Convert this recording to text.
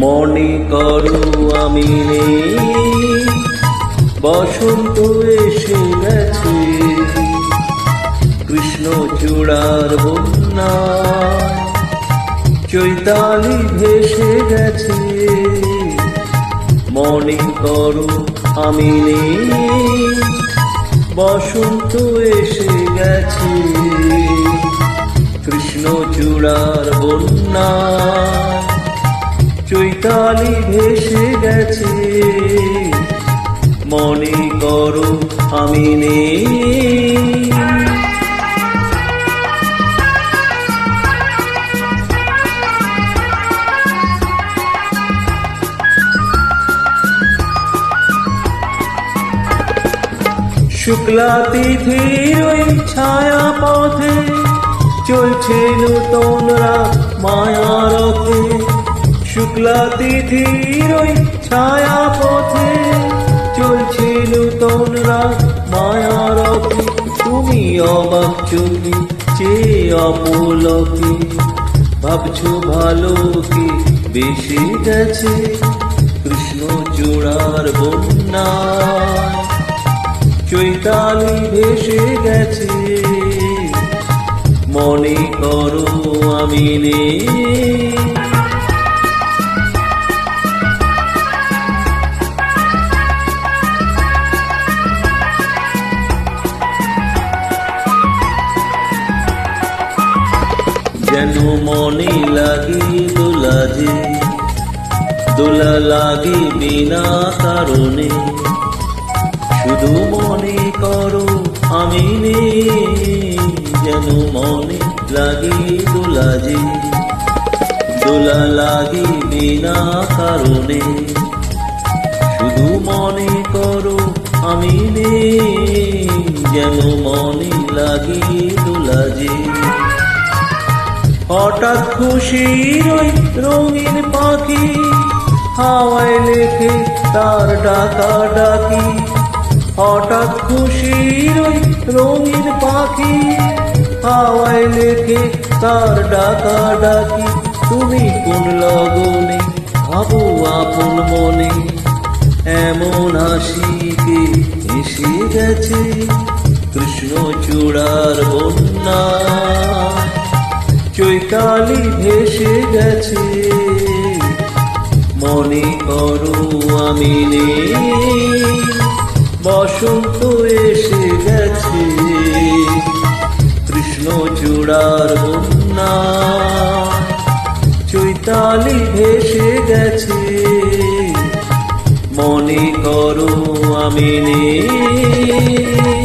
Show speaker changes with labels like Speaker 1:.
Speaker 1: মনে করো আমি নেই, বসন্ত এসে গেছে, কৃষ্ণচূড়ার বন্যা চৈতালি ভেসে গেছে। মনে করো আমি নেই, বসন্ত এসে গেছে, কৃষ্ণচূড়ার বন্যা চৈতালি ভেসে গেছে। মনে করো আমি নেই। শুক্লা তিথির ওই ছায়া পথে চলছে নূতন রাত মায়া রথে। শুক্লা তিথির ওই ছায়া পথে চলছে নূতন রাত মায়া রথে। তুমি অবাক চোখে চেয়ে অপলকে ভাবছো ভালোকে বেশি গেছে, কৃষ্ণচূড়ার বন্যা চৈতালি ভেসে গেছে। মনে করো আমি নেই। যেন মনে লাগে দোলা যে, দোলা লাগে বিনা কারণে, শুধু মনে করো আমি নেই। যেন মনে লাগে দোলা যে, দোলা লাগে বিনা কারণে, শুধু মনে করো আমি নেই। যেন মনে লাগে দোলা যে, হঠাৎ খুশির ওই রঙিন পাখি হাওয়ায় লেখে তার ডাকা ডাকি। হঠাৎ খুশির ওই রঙিন পাখি হাওয়ায় লেখে তার ডাকা ডাকি। তুমি কোন লগনে ভাবো আপন মনে, এমন হাসিকে এসে গেছে, কৃষ্ণচূড়ার বন্যা চৈতালি ভেসে গেছে। মনে করো আমি নেই, বসন্ত এসে গেছে, কৃষ্ণচূড়ার বন্যা চৈতালি ভেসে গেছে। মনে করো আমি নেই।